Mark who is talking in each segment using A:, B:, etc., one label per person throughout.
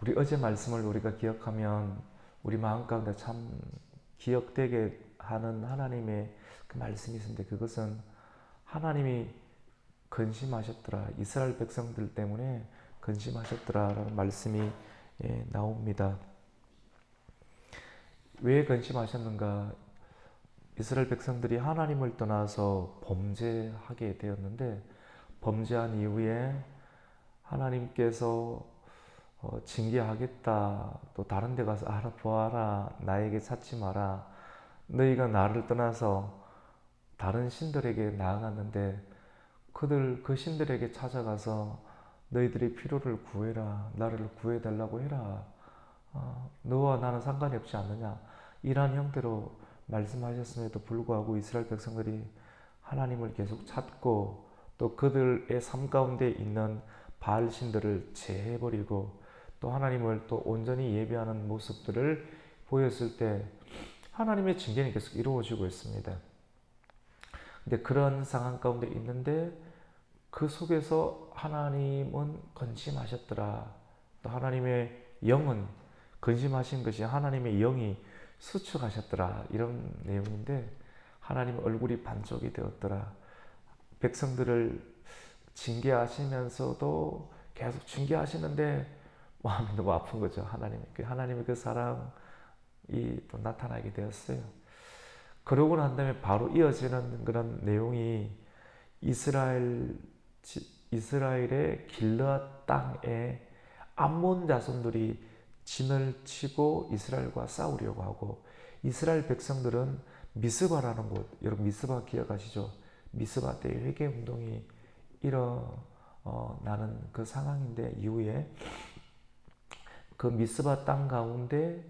A: 우리 어제 말씀을 우리가 기억하면 우리 마음 가운데 참 기억되게 하는 하나님의 그 말씀이 있는데, 그것은 하나님이 근심하셨더라, 이스라엘 백성들 때문에 근심하셨더라라는 말씀이 나옵니다. 왜 근심하셨는가? 이스라엘 백성들이 하나님을 떠나서 범죄하게 되었는데, 범죄한 이후에 하나님께서 징계하겠다, 또 다른 데 가서 알아보아라, 나에게 찾지 마라, 너희가 나를 떠나서 다른 신들에게 나아갔는데 그 신들에게 찾아가서 너희들이 필요를 구해라, 나를 구해달라고 해라, 너와 나는 상관이 없지 않느냐, 이러한 형태로 말씀하셨음에도 불구하고 이스라엘 백성들이 하나님을 계속 찾고 또 그들의 삶 가운데 있는 바알 신들을 제해버리고 또 하나님을 또 온전히 예배하는 모습들을 보였을 때 하나님의 징계는 계속 이루어지고 있습니다. 근데 그런 상황 가운데 있는데 그 속에서 하나님은 근심하셨더라. 또 하나님의 영은 근심하신 것이 하나님의 영이 수축하셨더라. 이런 내용인데, 하나님 얼굴이 반쪽이 되었더라. 백성들을 징계하시면서도 계속 징계하시는데 마음이 너무 아픈 거죠. 하나님의 그 사랑이 또 나타나게 되었어요. 그러고 난 다음에 바로 이어지는 그런 내용이 이스라엘, 이스라엘의 길르앗 땅에 암몬 자손들이 진을 치고 이스라엘과 싸우려고 하고, 이스라엘 백성들은 미스바라는 곳, 여러분 미스바 기억하시죠? 미스바 때 회개 운동이 일어나는 그 상황인데, 이후에 그 미스바 땅 가운데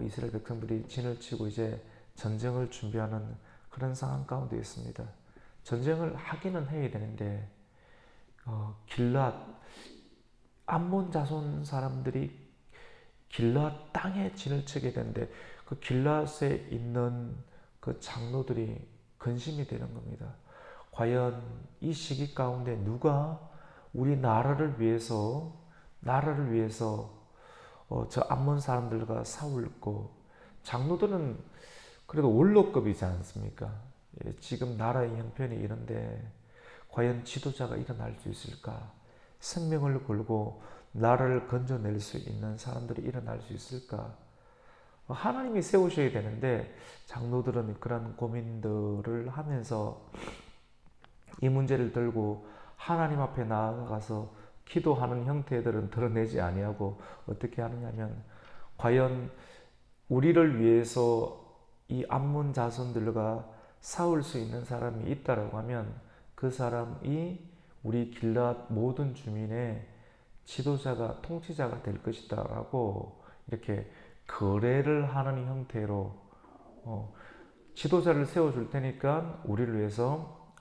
A: 이스라엘 백성들이 진을 치고 이제 전쟁을 준비하는 그런 상황 가운데 있습니다. 전쟁을 하기는 해야 되는데 길앗 암몬 자손 사람들이 길앗 땅에 진을 치게 되는데, 그 길앗에 있는 그 장로들이 근심이 되는 겁니다. 과연 이 시기 가운데 누가 우리 나라를 위해서 저 암몬 사람들과 싸울고, 장로들은 그래도 원로급이지 않습니까? 지금 나라의 형편이 이런데 과연 지도자가 일어날 수 있을까? 생명을 걸고 나라를 건져낼 수 있는 사람들이 일어날 수 있을까? 하나님이 세우셔야 되는데 장로들은 그런 고민들을 하면서 이 문제를 들고 하나님 앞에 나아가서 기도하는 형태들은 드러내지 아니하고 어떻게 하느냐면, 과연 우리를 위해서 이 암몬 자손들과 싸울 수 있는 사람이 있다라고 하면 그 사람이 우리 길앗 모든 주민의 지도자가, 통치자가 될 것이다 라고 이렇게 거래를 하는 형태로 지도자를 세워줄 테니까 우리를 위해서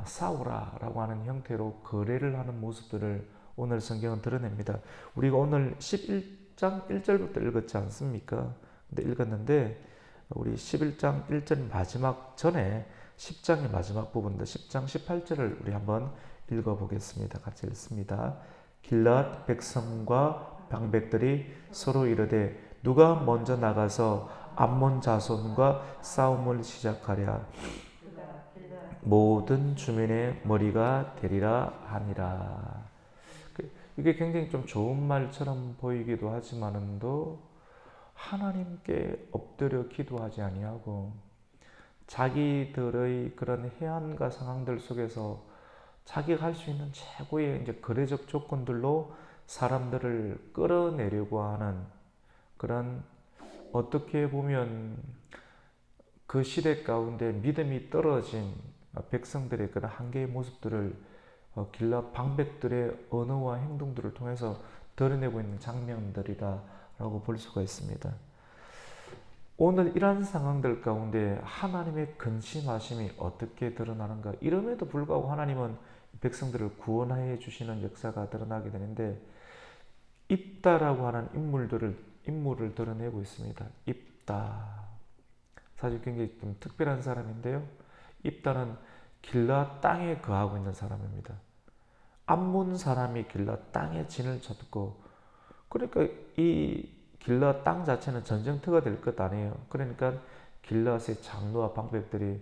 A: 싸우라 라고 하는 형태로 거래를 하는 모습들을 오늘 성경은 드러냅니다. 우리가 오늘 11장 1절부터 읽었지 않습니까? 근데 읽었는데 우리 11장 1절 마지막 전에 10장의 마지막 부분인데 10장 18절을 우리 한번 읽어보겠습니다. 같이 읽습니다. 길앗 백성과 방백들이 서로 이르되 누가 먼저 나가서 암몬 자손과 싸움을 시작하랴. 모든 주민의 머리가 되리라 하니라. 이게 굉장히 좀 좋은 말처럼 보이기도 하지만도 하나님께 엎드려 기도하지 아니하고 자기들의 그런 해안과 상황들 속에서 자기가 할 수 있는 최고의 이제 거래적 조건들로 사람들을 끌어내려고 하는 그런, 어떻게 보면 그 시대 가운데 믿음이 떨어진 백성들의 그런 한계의 모습들을 길라 방백들의 언어와 행동들을 통해서 드러내고 있는 장면들이라고 볼 수가 있습니다. 오늘 이러한 상황들 가운데 하나님의 근심하심이 어떻게 드러나는가? 이름에도 불구하고 하나님은 백성들을 구원해 주시는 역사가 드러나게 되는데, 입다라고 하는 인물을 드러내고 있습니다. 입다. 사실 굉장히 좀 특별한 사람인데요. 입다는 길라 땅에 거하고 있는 사람입니다. 암몬 사람이 길라 땅에 진을 쳤고 그러니까 이 길앗 땅 자체는 전쟁터가 될 것 아니에요. 그러니까 길앗의 장로와 방백들이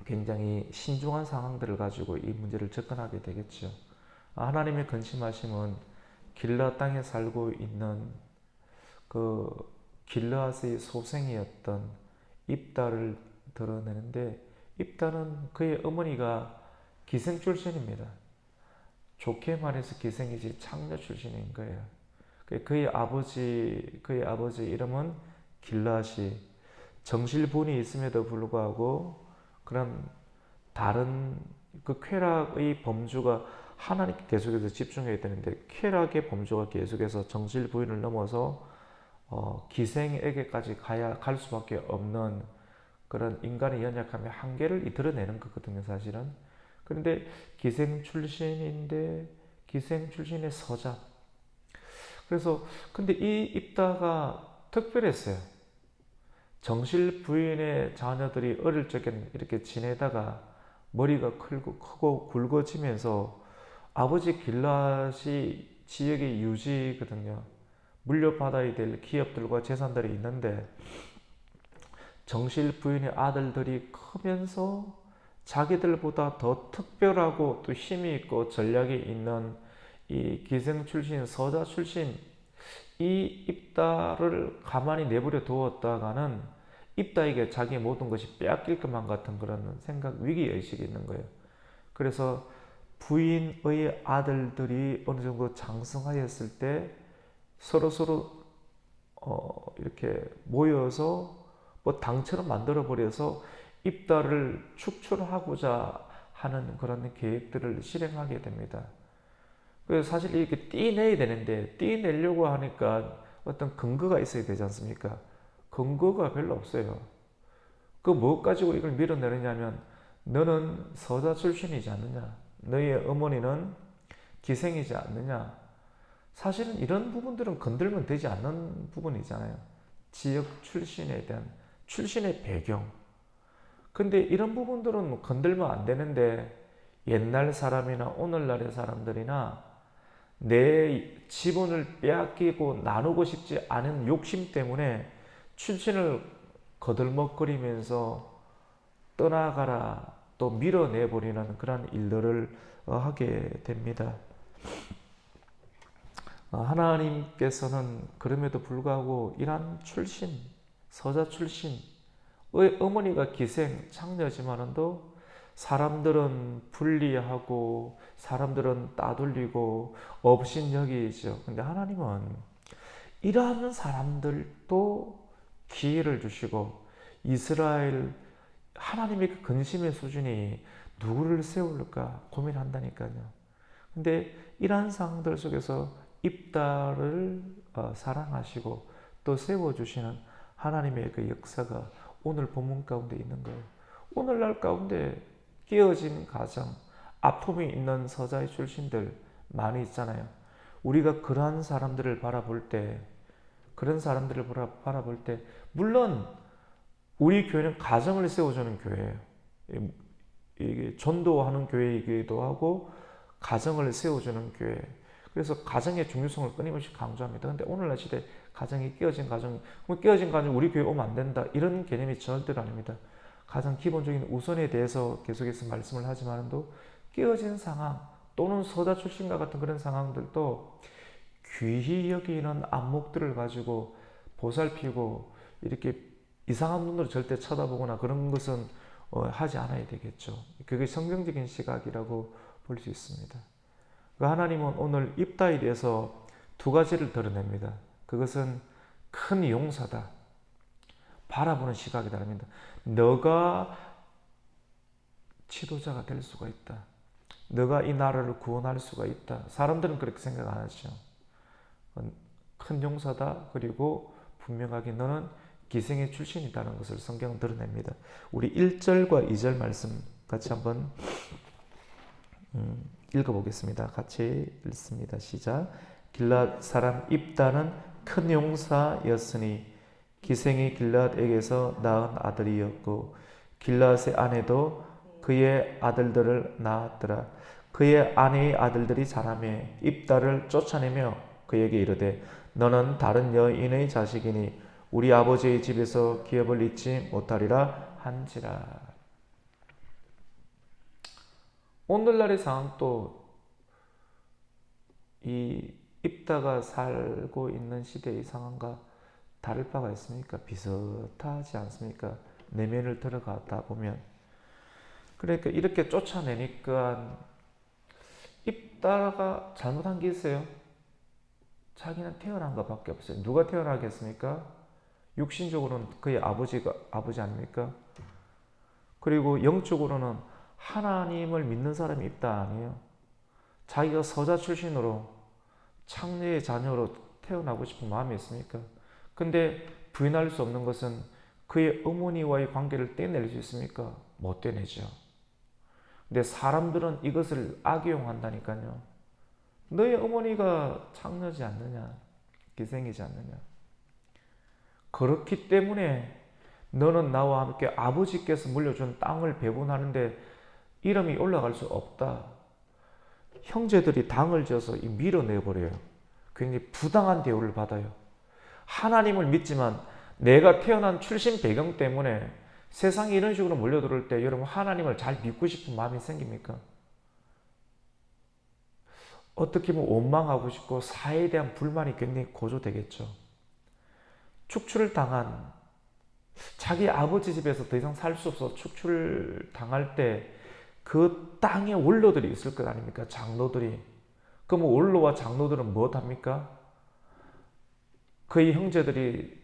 A: 굉장히 신중한 상황들을 가지고 이 문제를 접근하게 되겠죠. 하나님의 근심하심은 길앗 땅에 살고 있는 그 길앗의 소생이었던 입다를 드러내는데, 입다는 그의 어머니가 기생 출신입니다. 좋게 말해서 기생이지 창녀 출신인 거예요. 그의 아버지 이름은 길앗이 정실분이 있음에도 불구하고 그런 다른 그 쾌락의 범주가 하나님께 계속해서 집중해야 되는데, 쾌락의 범주가 계속해서 정실부인을 넘어서 기생에게까지 갈 수밖에 없는 그런 인간의 연약함의 한계를 드러내는 거거든요, 사실은. 그런데 기생 출신인데 기생 출신의 서자. 그래서 근데 이 입다가 특별했어요. 정실 부인의 자녀들이 어릴 적에는 이렇게 지내다가 머리가 크고 굵어지면서 아버지 길앗이 지역의 유지거든요. 물려받아야 될 기업들과 재산들이 있는데, 정실 부인의 아들들이 크면서 자기들보다 더 특별하고 또 힘이 있고 전략이 있는 이 기생 출신, 서자 출신 이 입다를 가만히 내버려 두었다가는 입다에게 자기의 모든 것이 빼앗길 것만 같은 그런 생각, 위기의식이 있는 거예요. 그래서 부인의 아들들이 어느 정도 장성하였을 때 서로 이렇게 모여서 뭐 당처럼 만들어 버려서 입다를 축출하고자 하는 그런 계획들을 실행하게 됩니다. 그래서 사실 이렇게 떼내야 되는데, 떼내려고 하니까 어떤 근거가 있어야 되지 않습니까? 근거가 별로 없어요. 그 무엇 가지고 이걸 밀어내느냐면, 너는 서자 출신이지 않느냐, 너의 어머니는 기생이지 않느냐. 사실은 이런 부분들은 건들면 되지 않는 부분이잖아요. 지역 출신에 대한 출신의 배경. 근데 이런 부분들은 건들면 안 되는데, 옛날 사람이나 오늘날의 사람들이나 내 지분을 빼앗기고 나누고 싶지 않은 욕심 때문에 출신을 거들먹거리면서 떠나가라 또 밀어내버리는 그런 일들을 하게 됩니다. 하나님께서는 그럼에도 불구하고 이러한 출신, 서자 출신의 어머니가 기생, 창녀지만도 사람들은 불리하고 사람들은 따돌리고 업신여기죠. 근데 하나님은 이러한 사람들도 기회를 주시고, 이스라엘 하나님의 그 근심의 수준이 누구를 세울까 고민한다니까요. 근데 이러한 상황들 속에서 입다를 사랑하시고 또 세워주시는 하나님의 그 역사가 오늘 본문 가운데 있는 거예요. 오늘날 가운데 깨어진 가정, 아픔이 있는 서자의 출신들 많이 있잖아요. 우리가 그러한 사람들을 바라볼 때, 물론 우리 교회는 가정을 세워주는 교회예요. 이게 전도하는 교회이기도 하고 가정을 세워주는 교회. 그래서 가정의 중요성을 끊임없이 강조합니다. 근데 오늘날 시대 가정이 깨어진 가정, 그럼 깨어진 가정 우리 교회 오면 안 된다, 이런 개념이 절대로 아닙니다. 가장 기본적인 우선에 대해서 계속해서 말씀을 하지만도, 깨어진 상황 또는 서자 출신과 같은 그런 상황들도 귀히 여기는 안목들을 가지고 보살피고 이렇게 이상한 눈으로 절대 쳐다보거나 그런 것은 하지 않아야 되겠죠. 그게 성경적인 시각이라고 볼 수 있습니다. 하나님은 오늘 입다에 대해서 두 가지를 드러냅니다. 그것은 큰 용사다, 바라보는 시각이 다릅니다. 너가 지도자가 될 수가 있다. 너가 이 나라를 구원할 수가 있다. 사람들은 그렇게 생각 안 하죠. 큰 용사다. 그리고 분명하게 너는 기생의 출신이라는 것을 성경은 드러냅니다. 우리 1절과 2절 말씀 같이 한번 읽어보겠습니다. 같이 읽습니다. 시작. 길앗 사람 입다는 큰 용사였으니 기생이 길앗에게서 낳은 아들이었고, 길앗의 아내도 그의 아들들을 낳았더라. 그의 아내의 아들들이 자라매 입다를 쫓아내며 그에게 이르되 너는 다른 여인의 자식이니 우리 아버지의 집에서 기업을 잊지 못하리라 한지라. 오늘날의 상황도 이 입다가 살고 있는 시대의 상황과 다를 바가 있습니까? 비슷하지 않습니까? 내면을 들어가다 보면. 그러니까 이렇게 쫓아내니까 입다가 잘못한 게 있어요. 자기는 태어난 것밖에 없어요. 누가 태어나겠습니까? 육신적으로는 그의 아버지 아닙니까? 그리고 영적으로는 하나님을 믿는 사람이 있다 아니에요. 자기가 서자 출신으로 창녀의 자녀로 태어나고 싶은 마음이 있습니까? 근데 부인할 수 없는 것은 그의 어머니와의 관계를 떼낼 수 있습니까? 못 떼내죠. 근데 사람들은 이것을 악용한다니까요. 너희 어머니가 창녀지 않느냐? 기생이지 않느냐? 그렇기 때문에 너는 나와 함께 아버지께서 물려준 땅을 배분하는데 이름이 올라갈 수 없다. 형제들이 당을 지어서 밀어내버려요. 굉장히 부당한 대우를 받아요. 하나님을 믿지만 내가 태어난 출신 배경 때문에 세상이 이런 식으로 몰려들을 때 여러분 하나님을 잘 믿고 싶은 마음이 생깁니까? 어떻게 보면 원망하고 싶고 사회에 대한 불만이 굉장히 고조되겠죠. 축출을 당한 자기 아버지 집에서 더 이상 살 수 없어 축출을 당할 때 그 땅에 원로들이 있을 것 아닙니까? 장로들이. 그럼 원로와 장로들은 무엇합니까? 그의 형제들이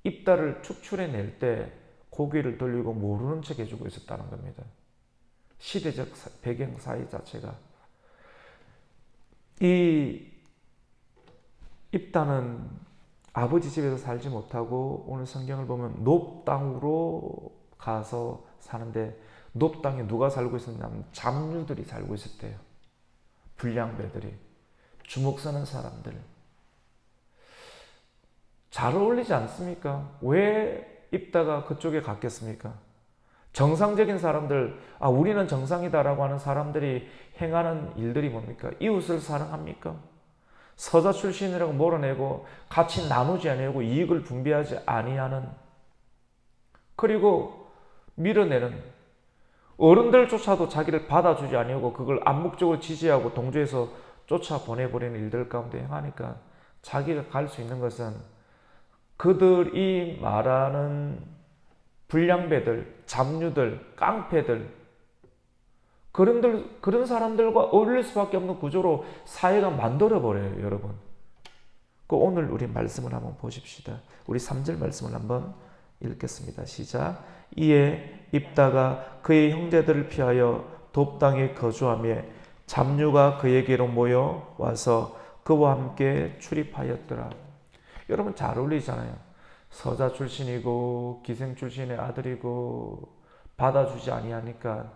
A: 입다를 축출해낼 때 고개를 돌리고 모르는 척 해주고 있었다는 겁니다. 시대적 배경 사회 자체가. 이 입다는 아버지 집에서 살지 못하고 오늘 성경을 보면 높 땅으로 가서 사는데 높 땅에 누가 살고 있었냐면 잡류들이 살고 있었대요. 불량배들이. 주먹 서는 사람들. 잘 어울리지 않습니까? 왜 입다가 그쪽에 갔겠습니까? 정상적인 사람들, 우리는 정상이다라고 하는 사람들이 행하는 일들이 뭡니까? 이웃을 사랑합니까? 서자 출신이라고 몰아내고 같이 나누지 아니하고 이익을 분배하지 아니하는, 그리고 밀어내는 어른들조차도 자기를 받아주지 아니하고 그걸 암묵적으로 지지하고 동조해서 쫓아보내버리는 일들 가운데 행하니까 자기가 갈 수 있는 것은 그들이 말하는 불량배들, 잡류들, 깡패들, 그런 사람들과 어울릴 수밖에 없는 구조로 사회가 만들어버려요, 여러분. 오늘 우리 말씀을 한번 보십시다. 우리 3절 말씀을 한번 읽겠습니다. 시작. 이에 입다가 그의 형제들을 피하여 돕 땅에 거주하며 잡류가 그에게로 모여 와서 그와 함께 출입하였더라. 여러분 잘 어울리잖아요. 서자 출신이고 기생 출신의 아들이고 받아주지 아니하니까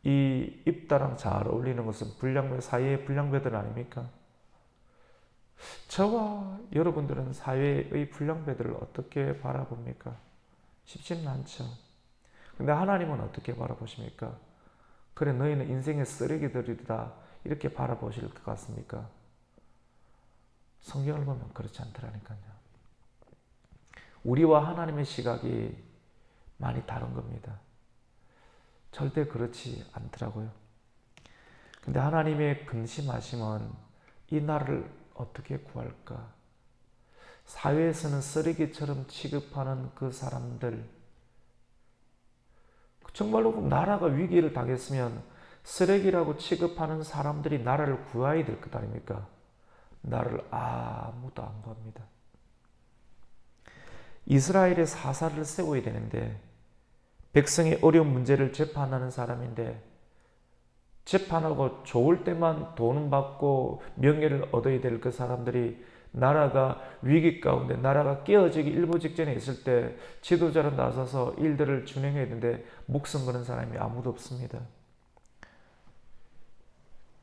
A: 이 입다랑 잘 어울리는 것은 불량배, 사회의 불량배들 아닙니까? 저와 여러분들은 사회의 불량배들을 어떻게 바라봅니까? 쉽지는 않죠. 근데 하나님은 어떻게 바라보십니까? 그래 너희는 인생의 쓰레기들이다 이렇게 바라보실 것 같습니까? 성경을 보면 그렇지 않더라니까요. 우리와 하나님의 시각이 많이 다른 겁니다. 절대 그렇지 않더라고요. 근데 하나님의 근심하심은 이 나라를 어떻게 구할까? 사회에서는 쓰레기처럼 취급하는 그 사람들, 정말로 나라가 위기를 당했으면 쓰레기라고 취급하는 사람들이 나라를 구해야 될 것 아닙니까? 나를 아무도 안 구합니다. 이스라엘의 사사를 세워야 되는데 백성의 어려운 문제를 재판하는 사람인데 재판하고 좋을 때만 돈은 받고 명예를 얻어야 될 그 사람들이 나라가 위기 가운데 나라가 깨어지기 일보 직전에 있을 때 지도자로 나서서 일들을 준행해야 되는데 목숨 거는 사람이 아무도 없습니다.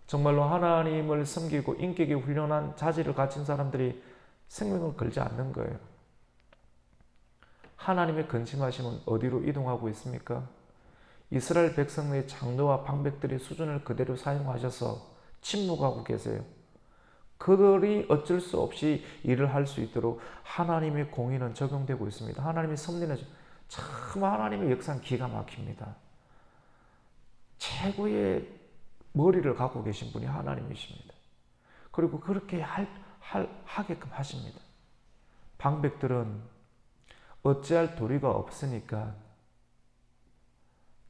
A: 정말로 하나님을 섬기고 인격이 훌륭한 자질을 갖춘 사람들이 생명을 걸지 않는 거예요. 하나님의 근심하심은 어디로 이동하고 있습니까? 이스라엘 백성의 장로와 방백들의 수준을 그대로 사용하셔서 침묵하고 계세요. 그들이 어쩔 수 없이 일을 할 수 있도록 하나님의 공의는 적용되고 있습니다. 하나님의 섭리는 참 하나님의 역사는 기가 막힙니다. 최고의 머리를 갖고 계신 분이 하나님이십니다. 그리고 그렇게 하게끔 하십니다. 방백들은 어찌할 도리가 없으니까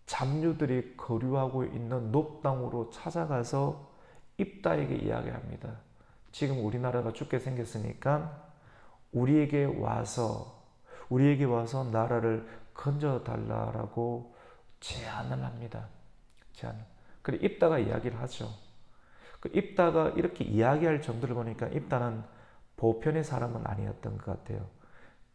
A: 잡류들이 거류하고 있는 높당으로 찾아가서 입다에게 이야기합니다. 지금 우리나라가 죽게 생겼으니까 우리에게 와서 나라를 건져달라고 제안을 합니다. 그리고 입다가 이야기를 하죠. 그 입다가 이렇게 이야기할 정도를 보니까 입다는 보편의 사람은 아니었던 것 같아요.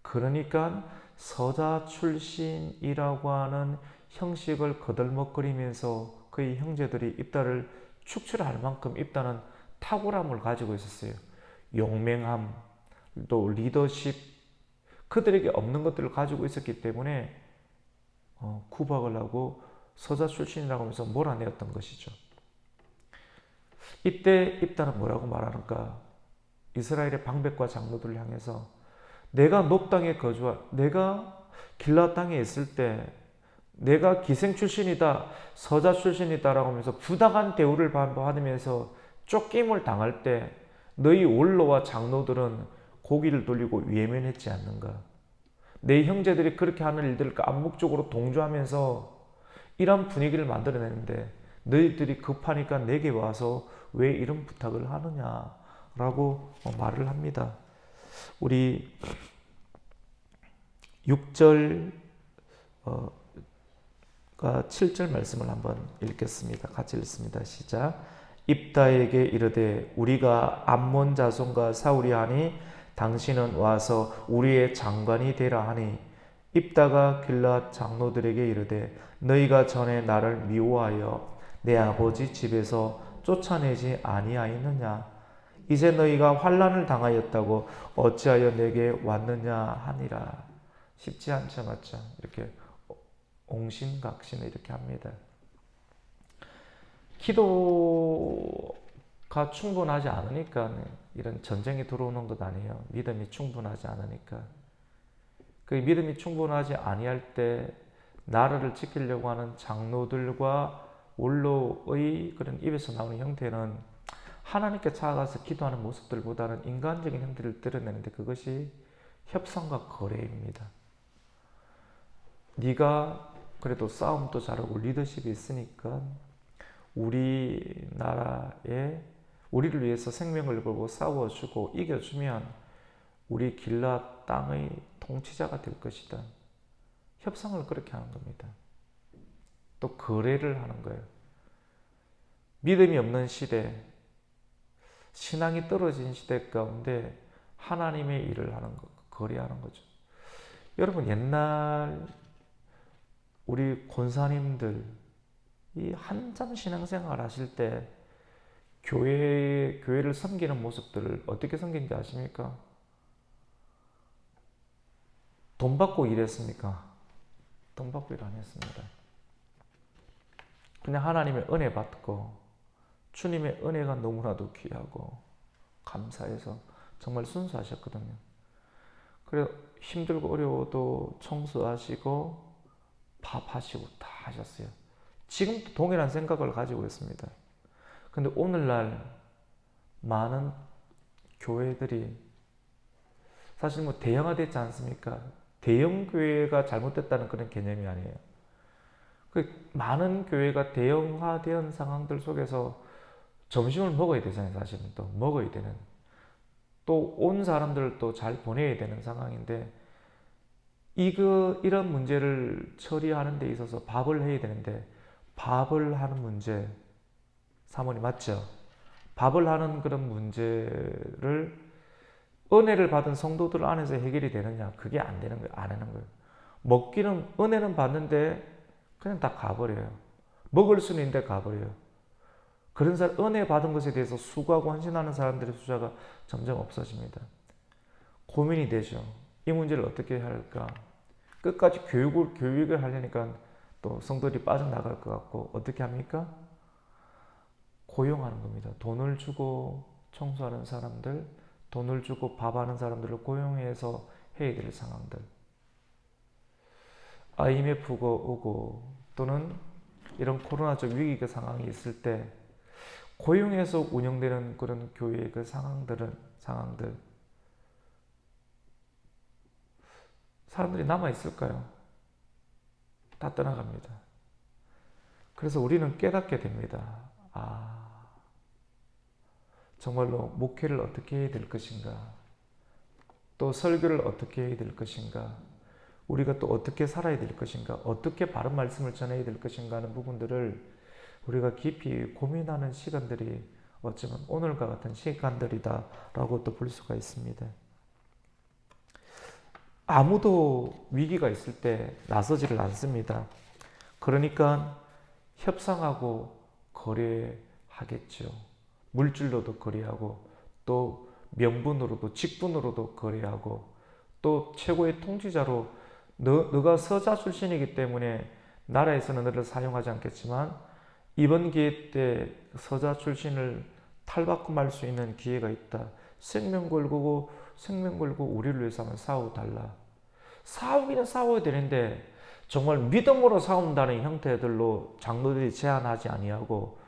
A: 그러니까 서자 출신이라고 하는 형식을 거들먹거리면서 그의 형제들이 입다를 축출할 만큼 입다는 탁월함을 가지고 있었어요. 용맹함, 또 리더십, 그들에게 없는 것들을 가지고 있었기 때문에 구박을 하고 서자 출신이라고 하면서 몰아내었던 것이죠. 이때 입다는 뭐라고 말하는가? 이스라엘의 방백과 장로들을 향해서 내가 내가 길라 땅에 있을 때 내가 기생 출신이다, 서자 출신이다라고 하면서 부당한 대우를 받으면서 쫓김을 당할 때 너희 원로와 장로들은 고개를 돌리고 외면했지 않는가? 내 형제들이 그렇게 하는 일들을 암묵적으로 동조하면서 이런 분위기를 만들어내는데 너희들이 급하니까 내게 와서 왜 이런 부탁을 하느냐라고 말을 합니다. 우리 6절 7절 말씀을 한번 읽겠습니다. 같이 읽습니다. 시작. 입다에게 이르되 우리가 암몬 자손과 사울이 하니 당신은 와서 우리의 장관이 되라 하니 입다가 길앗 장로들에게 이르되 너희가 전에 나를 미워하여 내 아버지 집에서 쫓아내지 아니하였느냐? 이제 너희가 환난을 당하였다고 어찌하여 내게 왔느냐 하니라. 쉽지 않죠, 맞죠? 이렇게 옹신각신을 이렇게 합니다. 기도가 충분하지 않으니까 이런 전쟁이 들어오는 것 아니에요. 믿음이 충분하지 않으니까. 그 믿음이 충분하지 아니할 때 나라를 지키려고 하는 장로들과 원로의 그런 입에서 나오는 형태는 하나님께 찾아가서 기도하는 모습들보다는 인간적인 형태를 드러내는데 그것이 협상과 거래입니다. 네가 그래도 싸움도 잘하고 리더십이 있으니까 우리나라에 우리를 위해서 생명을 걸고 싸워주고 이겨주면 우리 길앗 땅의 통치자가 될 것이다. 협상을 그렇게 하는 겁니다. 또 거래를 하는 거예요. 믿음이 없는 시대, 신앙이 떨어진 시대 가운데 하나님의 일을 하는 거, 거래하는 거죠. 여러분 옛날 우리 권사님들 이 한참 신앙생활 하실 때 교회를 섬기는 모습들을 어떻게 섬기는지 아십니까? 돈 받고 일했습니까? 돈 받고 일 안 했습니다. 그냥 하나님의 은혜 받고 주님의 은혜가 너무나도 귀하고 감사해서 정말 순수하셨거든요. 그래서 힘들고 어려워도 청소하시고 밥하시고 다 하셨어요. 지금도 동일한 생각을 가지고 있습니다. 근데 오늘날 많은 교회들이 사실 뭐 대형화됐지 않습니까? 대형 교회가 잘못됐다는 그런 개념이 아니에요. 많은 교회가 대형화된 상황들 속에서 점심을 먹어야 되잖아요. 사실은 또 먹어야 되는, 또 온 사람들을 또 잘 보내야 되는 상황인데 이런 문제를 처리하는 데 있어서 밥을 해야 되는데 밥을 하는 문제, 사모님 맞죠? 밥을 하는 그런 문제를 은혜를 받은 성도들 안에서 해결이 되느냐? 그게 안 되는 거예요. 안 하는 거예요. 먹기는 은혜는 받는데 그냥 다 가버려요. 먹을 수는 있는데 가버려요. 그런 사람, 은혜 받은 것에 대해서 수고하고 헌신하는 사람들의 숫자가 점점 없어집니다. 고민이 되죠. 이 문제를 어떻게 할까? 끝까지 교육을 하려니까 또 성도들이 빠져나갈 것 같고 어떻게 합니까? 고용하는 겁니다. 돈을 주고 청소하는 사람들, 돈을 주고 밥하는 사람들을 고용해서 해야 될 상황들, IMF가 오고 또는 이런 코로나적 위기의 상황이 있을 때 고용해서 운영되는 그런 교회의 그 상황들 사람들이 남아 있을까요? 다 떠나갑니다. 그래서 우리는 깨닫게 됩니다. 정말로 목회를 어떻게 해야 될 것인가, 또 설교를 어떻게 해야 될 것인가, 우리가 또 어떻게 살아야 될 것인가, 어떻게 바른 말씀을 전해야 될 것인가 하는 부분들을 우리가 깊이 고민하는 시간들이 어쩌면 오늘과 같은 시간들이다라고 또 볼 수가 있습니다. 아무도 위기가 있을 때 나서지를 않습니다. 그러니까 협상하고 거래하겠죠. 물질로도 거래하고 또 명분으로도 직분으로도 거래하고 또 최고의 통치자로 너가 서자 출신이기 때문에 나라에서는 너를 사용하지 않겠지만 이번 기회 때 서자 출신을 탈바꿈할 수 있는 기회가 있다. 생명 걸고 우리를 위해서 한번 싸워달라. 싸우기는 싸워야 되는데 정말 믿음으로 싸운다는 형태들로 장로들이 제한하지 아니하고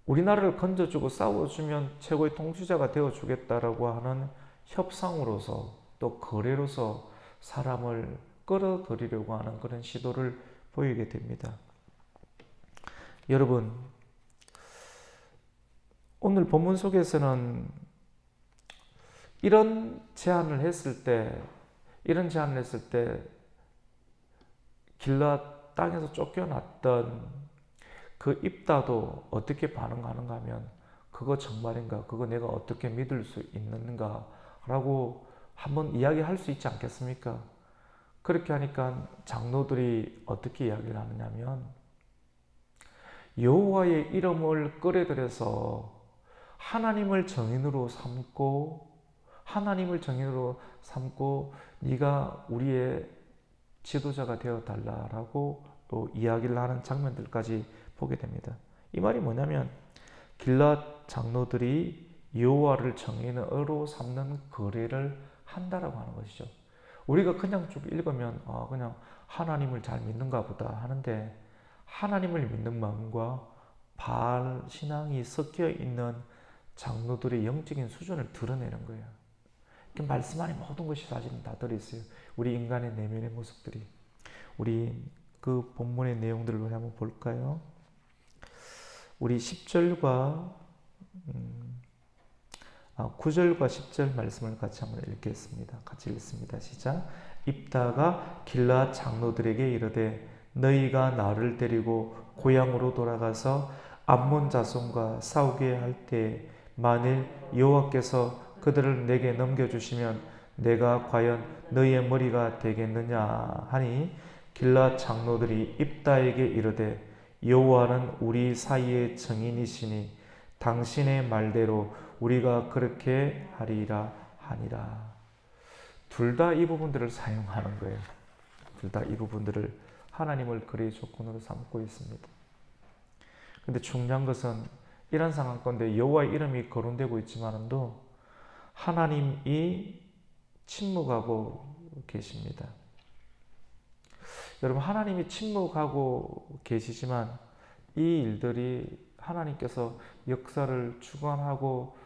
A: 우리나라를 건져주고 싸워주면 최고의 통치자가 되어주겠다라고 하는 협상으로서 또 거래로서 사람을 끌어들이려고 하는 그런 시도를 보이게 됩니다. 여러분, 오늘 본문 속에서는 이런 제안을 했을 때 길앗 땅에서 쫓겨났던 그 입다도 어떻게 반응하는가 하면 그거 정말인가? 그거 내가 어떻게 믿을 수 있는가? 라고 한번 이야기할 수 있지 않겠습니까? 그렇게 하니까 장로들이 어떻게 이야기를 하느냐면 여호와의 이름을 끌어들여서 하나님을 정인으로 삼고 네가 우리의 지도자가 되어 달라라고 또 이야기를 하는 장면들까지 보게 됩니다. 이 말이 뭐냐면 길앗 장로들이 여호와를 정인으로 삼는 거래를 한다라고 하는 것이죠. 우리가 그냥 쭉 읽으면 그냥 하나님을 잘 믿는가 보다 하는데 하나님을 믿는 마음과 바알 신앙이 섞여 있는 장로들의 영적인 수준을 드러내는 거예요. 말씀 안에 모든 것이 사실은 다 들어있어요. 우리 인간의 내면의 모습들이. 우리 그 본문의 내용들을 한번 볼까요? 우리 10절과 9절과 10절 말씀을 같이 한번 읽겠습니다. 같이 읽습니다. 시작. 입다가 길앗 장로들에게 이르되 너희가 나를 데리고 고향으로 돌아가서 암몬 자손과 싸우게 할 때 만일 여호와께서 그들을 내게 넘겨주시면 내가 과연 너희의 머리가 되겠느냐 하니 길앗 장로들이 입다에게 이르되 여호와는 우리 사이의 정인이시니 당신의 말대로 우리가 그렇게 하리라 하니라. 둘 다 이 부분들을 사용하는 거예요. 둘 다 이 부분들을 하나님을 거래의 조건으로 삼고 있습니다. 근데 중요한 것은 이런 상황 가운데 여호와의 이름이 거론되고 있지만도 하나님이 침묵하고 계십니다. 여러분, 하나님이 침묵하고 계시지만 이 일들이 하나님께서 역사를 주관하고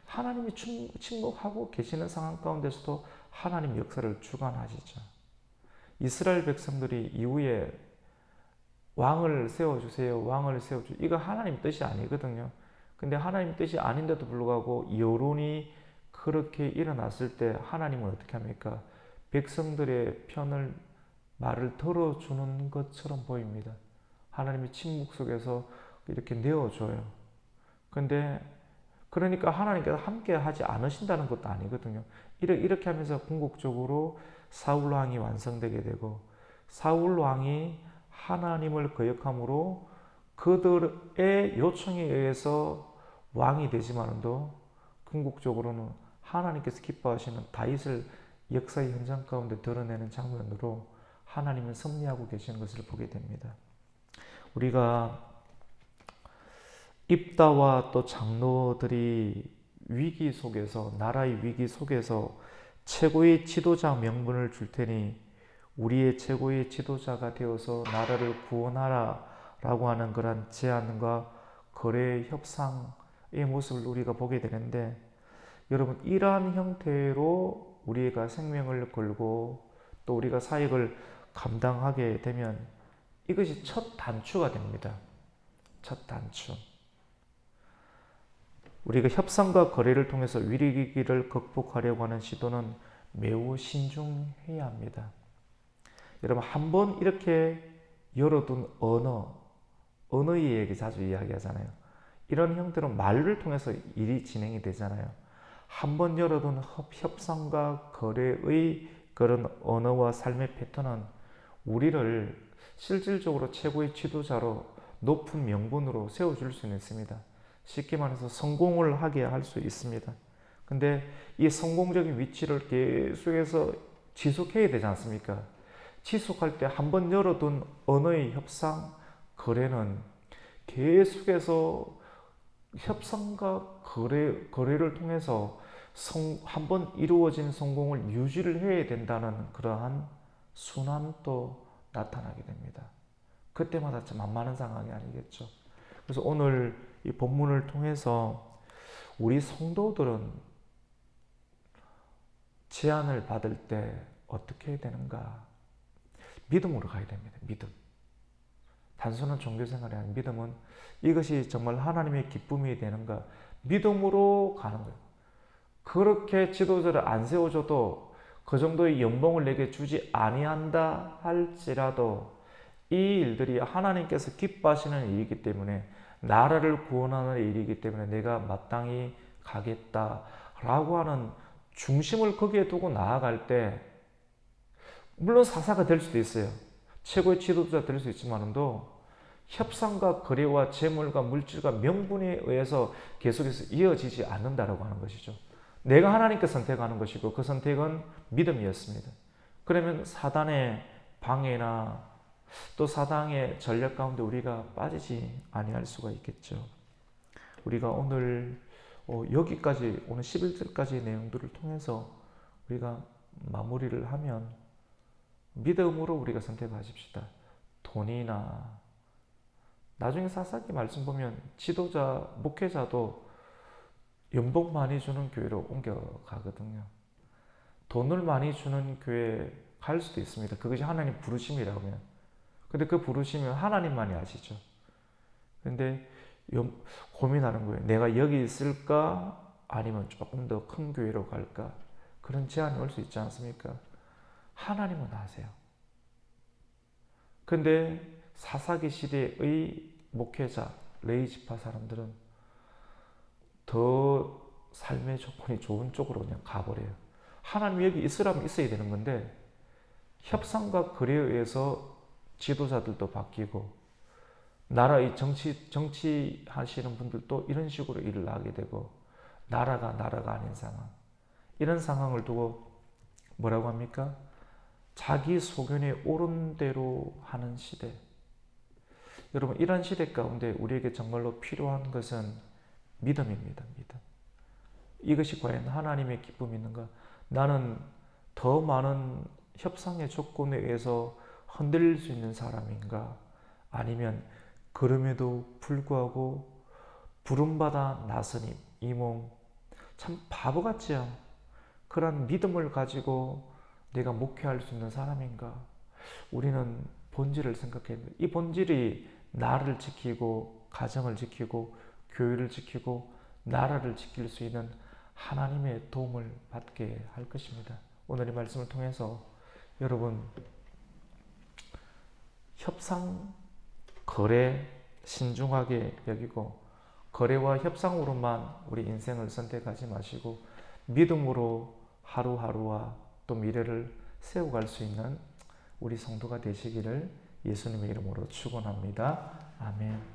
A: 하나님이 침묵하고 계시는 상황 가운데서도 하나님 역사를 주관하시죠. 이스라엘 백성들이 이후에 왕을 세워주세요. 이거 하나님 뜻이 아니거든요. 근데 하나님 뜻이 아닌데도 불구하고 여론이 그렇게 일어났을 때 하나님은 어떻게 합니까? 백성들의 말을 들어주는 것처럼 보입니다. 하나님이 침묵 속에서 이렇게 내어줘요. 근데 그러니까 하나님께서 함께 하지 않으신다는 것도 아니거든요. 이렇게 하면서 궁극적으로 사울 왕이 완성되게 되고 사울 왕이 하나님을 거역함으로 그들의 요청에 의해서 왕이 되지만도 궁극적으로는 하나님께서 기뻐하시는 다윗을 역사의 현장 가운데 드러내는 장면으로 하나님은 섭리하고 계시는 것을 보게 됩니다. 우리가 입다와 또 장로들이 위기 속에서, 나라의 위기 속에서 최고의 지도자 명분을 줄 테니 우리의 최고의 지도자가 되어서 나라를 구원하라 라고 하는 그런 제안과 거래 협상의 모습을 우리가 보게 되는데, 여러분, 이러한 형태로 우리가 생명을 걸고 또 우리가 사역을 감당하게 되면 이것이 첫 단추가 됩니다. 첫 단추. 우리가 협상과 거래를 통해서 위기를 극복하려고 하는 시도는 매우 신중해야 합니다. 여러분, 한번 이렇게 열어둔 언어의 얘기 자주 이야기하잖아요. 이런 형태로 말을 통해서 일이 진행이 되잖아요. 한번 열어둔 협상과 거래의 그런 언어와 삶의 패턴은 우리를 실질적으로 최고의 지도자로 높은 명분으로 세워줄 수는 있습니다. 쉽게 말해서 성공을 하게 할 수 있습니다. 근데 이 성공적인 위치를 계속해서 지속해야 되지 않습니까? 지속할 때 한번 열어둔 언어의 협상, 거래는 계속해서 협상과 거래를 통해서 한번 이루어진 성공을 유지를 해야 된다는 그러한 순환도 나타나게 됩니다. 그때마다 참 만만한 상황이 아니겠죠. 그래서 오늘 이 본문을 통해서 우리 성도들은 제안을 받을 때 어떻게 해야 되는가? 믿음으로 가야 됩니다. 믿음. 단순한 종교생활이 아닌 믿음은 이것이 정말 하나님의 기쁨이 되는가? 믿음으로 가는 거예요. 그렇게 지도자를 안 세워줘도 그 정도의 연봉을 내게 주지 아니한다 할지라도 이 일들이 하나님께서 기뻐하시는 일이기 때문에, 나라를 구원하는 일이기 때문에 내가 마땅히 가겠다라고 하는 중심을 거기에 두고 나아갈 때, 물론 사사가 될 수도 있어요. 최고의 지도자 될 수 있지만도 협상과 거래와 재물과 물질과 명분에 의해서 계속해서 이어지지 않는다라고 하는 것이죠. 내가 하나님께 선택하는 것이고 그 선택은 믿음이었습니다. 그러면 사단의 방해나 또 사단의 전략 가운데 우리가 빠지지 아니할 수가 있겠죠. 우리가 오늘 여기까지, 오늘 11절까지의 내용들을 통해서 우리가 마무리를 하면 믿음으로 우리가 선택하십시다. 돈이나, 나중에 사사기 말씀 보면 지도자, 목회자도 연봉 많이 주는 교회로 옮겨가거든요. 돈을 많이 주는 교회에 갈 수도 있습니다. 그것이 하나님 부르심이라면. 근데 그 부르심은 하나님만이 아시죠. 근데 고민하는 거예요. 내가 여기 있을까? 아니면 조금 더 큰 교회로 갈까? 그런 제안이 올 수 있지 않습니까? 하나님은 아세요. 근데 사사기 시대의 목회자, 레위지파 사람들은 더 삶의 조건이 좋은 쪽으로 그냥 가버려요. 하나님 여기 있으라면 있어야 되는 건데, 협상과 거래에 의해서 지도자들도 바뀌고 나라의 정치하시는 분들도 이런 식으로 일을 하게 되고, 나라가 아닌 상황, 이런 상황을 두고 뭐라고 합니까? 자기 소견에 옳은 대로 하는 시대. 여러분, 이런 시대 가운데 우리에게 정말로 필요한 것은 믿음입니다. 믿음. 이것이 과연 하나님의 기쁨이 있는가? 나는 더 많은 협상의 조건에 의해서 흔들릴 수 있는 사람인가? 아니면 그럼에도 불구하고 부름받아 나서니 이 몸 참 바보같지요. 그런 믿음을 가지고 내가 목회할 수 있는 사람인가? 우리는 본질을 생각해야 됩니다. 이 본질이 나를 지키고 가정을 지키고 교회를 지키고 나라를 지킬 수 있는 하나님의 도움을 받게 할 것입니다. 오늘의 말씀을 통해서 여러분, 협상, 거래 신중하게 여기고 거래와 협상으로만 우리 인생을 선택하지 마시고 믿음으로 하루하루와 또 미래를 세워갈 수 있는 우리 성도가 되시기를 예수님의 이름으로 축원합니다. 아멘.